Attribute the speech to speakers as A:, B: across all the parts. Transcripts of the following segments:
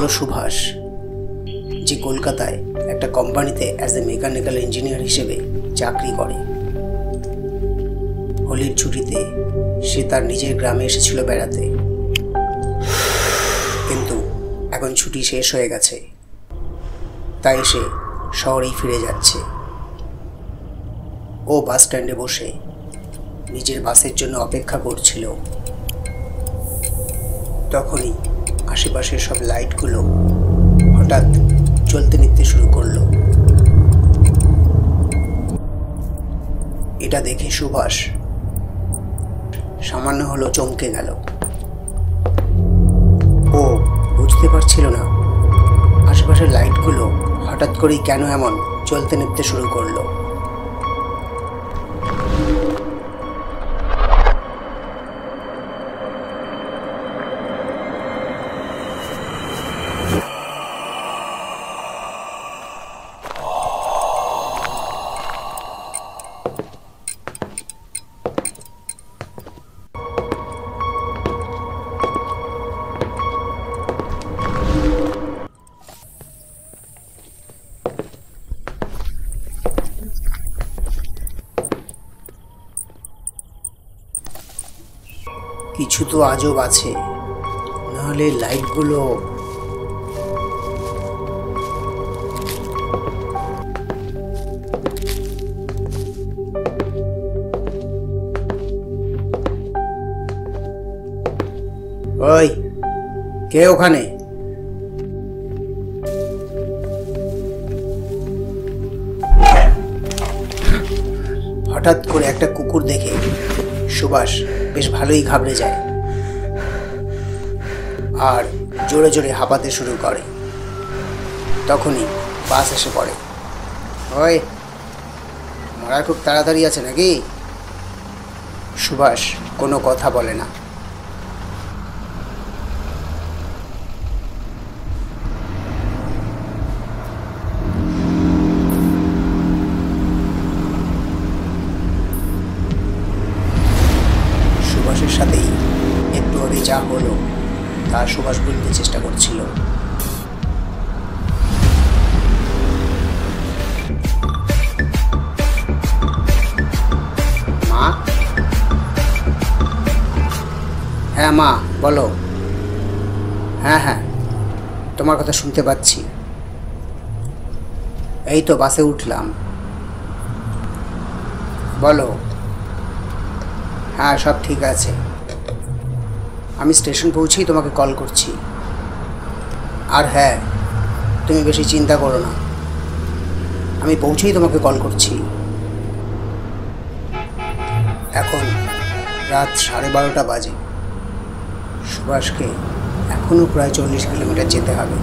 A: হলো সুভাষ, যে কলকাতায় একটা কোম্পানিতে অ্যাজ এ মেকানিক্যাল ইঞ্জিনিয়ার হিসেবে চাকরি করে। হোলির ছুটিতে সে তার নিজের গ্রামে এসেছিল বেড়াতে, কিন্তু এখন ছুটি শেষ হয়ে গেছে, তাই সে শহরেই ফিরে যাচ্ছে। ও বাস স্ট্যান্ডে বসে নিজের বাসের জন্য অপেক্ষা করছিল। তখনই আশেপাশের সব লাইটগুলো হঠাৎ জ্বলতে নিতে শুরু করলো। এটা দেখে সুভাষ সামান্য হলো চমকে গেল। ও বুঝতে পারছিল না আশেপাশের লাইটগুলো হঠাৎ করেই কেন এমন জ্বলতে নিতে শুরু করলো। কিছু তো আজব আছে, নাহলে লাইটগুলো ওই কে ওখানে? হঠাৎ করে একটা কুকুর দেখে সুভাষ বেশ ভালোই ঘাবড়ে যায় আর জোরে জোরে হাঁপাতে শুরু করে। তখনই বাস এসে পড়ে। ওই মরা খুব তাড়াতাড়ি আছে নাকি? সুভাষ কোনো কথা বলে না। সুভাষের সাথেই একটু আগে যা হলো তা সুভাষ বলতে চেষ্টা করছিল। মা? হ্যাঁ মা বলো। হ্যাঁ হ্যাঁ তোমার কথা শুনতে পাচ্ছি। এই তো বাসে উঠলাম। বলো। হ্যাঁ সব ঠিক আছে, আমি স্টেশন পৌঁছেই তোমাকে কল করছি। আর হ্যাঁ তুমি বেশি চিন্তা করো না, আমি পৌঁছেই তোমাকে কল করছি। এখন রাত 12:30 বাজে। সুভাষকে এখনও প্রায় 40 কিলোমিটার যেতে হবে।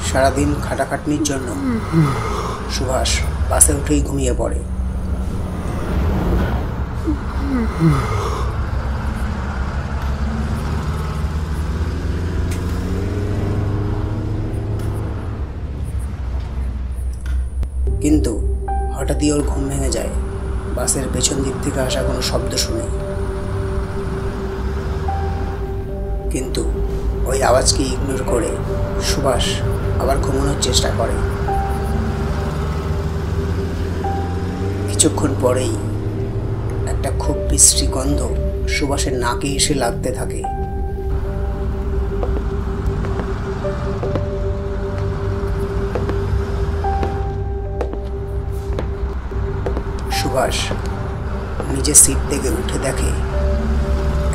A: সারাদিন খাটাখাটনির জন্য সুভাষ বাসে উঠেই ঘুমিয়ে পড়ে। কিন্তু হঠাৎই ওর ঘুম ভেঙে যায় বাসের পেছন দিক থেকে আসা কোনো শব্দ শুনে। কিন্তু ওই আওয়াজকে ইগনোর করে সুভাষ আবার ঘুমানোর চেষ্টা করে। কিছুক্ষণ পরেই একটা খুব বিশ্রী গন্ধ সুভাষের নাকে এসে লাগতে থাকে। সুভাষ নিজের সিট থেকে উঠে দেখে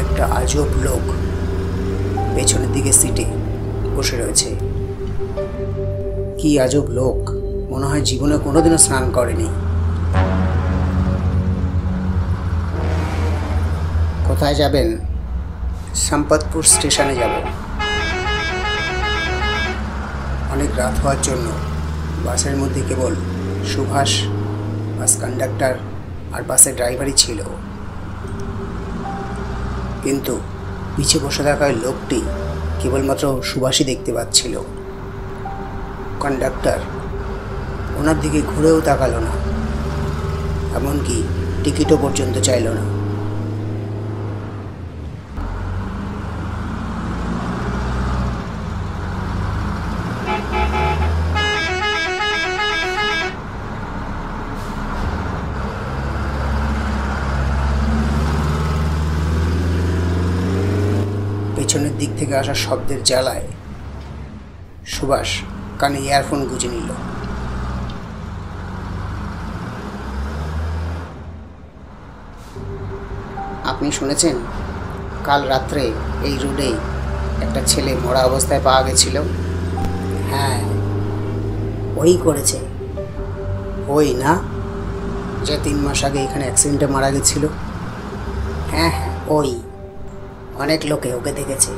A: একটা আজব লোক পেছনের দিকে সিটে বসে রয়েছে। কি আজব লোক, মনে হয় জীবনে কোনোদিনও স্নান করেনি। কোথায় যাবেন? সম্পতপুর স্টেশনে যাব। অনেক রাত হওয়ার জন্য বাসের মধ্যে কেবল সুভাষ, বাস কন্ডাক্টর আর বাসের ড্রাইভারই ছিল। কিন্তু পিছে বসে থাকা ওই লোকটি কেবলমাত্র সুভাষই দেখতে পাচ্ছিল। কন্ডাক্টর ওনার দিকে ঘুরেও তাকালো না, এমনকি টিকিটও পর্যন্ত চাইল না। পেছনের দিক থেকে আসা শব্দের জ্বালায় সুভাষ কানে ইয়ারফোন গুঁজে নিল। আপনি শুনেছেন, কাল রাত্রে এই রোডে একটা ছেলে মরা অবস্থায় পাওয়া গেছিল? হ্যাঁ, ওই করেছে। ওই না, যে 3 মাস আগে এখানে অ্যাক্সিডেন্টে মারা গেছিল? হ্যাঁ হ্যাঁ, ওই। অনেক লোকে ওকে দেখেছে।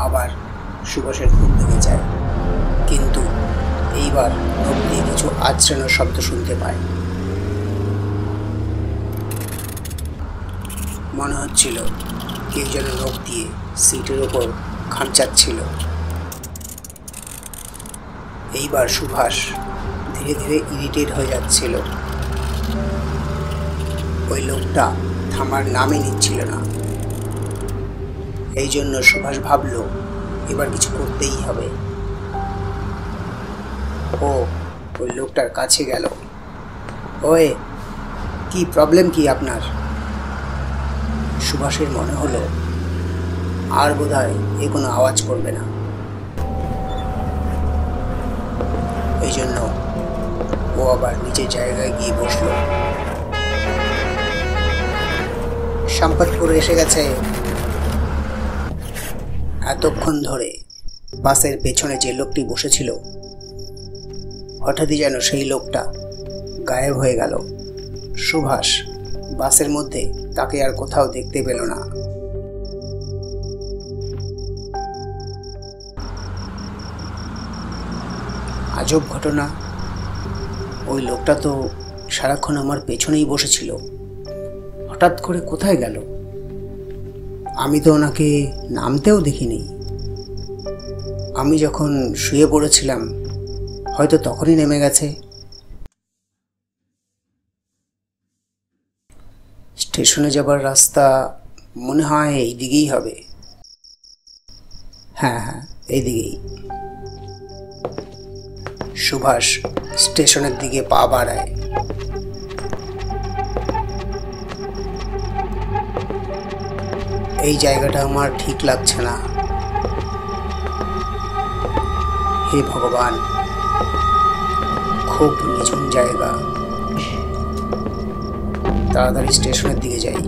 A: আবার সুভাষের ঘুম ভেঙে যায়, কিন্তু এইবার নখ দিয়ে কিছু আঁচড়ানোর শব্দ শুনতে পায়। মনে হচ্ছিল কেউ যেন নখ দিয়ে সিটের ওপর খামচাচ্ছিল। এইবার সুভাষ ধীরে ধীরে ইরিটেট হয়ে যাচ্ছিল। ওই লোকটা থামার নামই নিচ্ছিল না। এই জন্য সুভাষ ভাবল এবার কিছু করতেই হবে। ও ওই লোকটার কাছে গেল। ওয়ে, কি প্রবলেম কি আপনার? সুভাষের মনে হলো আর বোধহয় এ কোনো আওয়াজ করবে না। এই জন্য ও আবার নিজের জায়গায় গিয়ে বসল। সম্পদপুর এসে গেছে। এতক্ষণ ধরে বাসের পেছনে যে লোকটি বসেছিল, হঠাৎই যেন সেই লোকটা গায়েব হয়ে গেল। সুভাষ বাসের মধ্যে তাকে আর কোথাও দেখতে পেল না। আজব ঘটনা, ওই লোকটা তো সারাক্ষণ আমার পেছনেই বসেছিল, হঠাৎ করে কোথায় গেল? আমি তো ওনাকে নামতেও দেখিনি। আমি যখন শুয়ে পড়েছিলাম হয়তো তখনই নেমে গেছে। স্টেশনে যাবার রাস্তা মনে হয় এই দিকেই হবে। হ্যাঁ হ্যাঁ, এই দিকেই। সুভাষ স্টেশনের দিকে পা বাড়ায়। এই জায়গাটা আমার ঠিক লাগছে না। হে ভগবান, খুব নিঝুম জায়গা। তাড়াতাড়ি স্টেশনের দিকে যাই।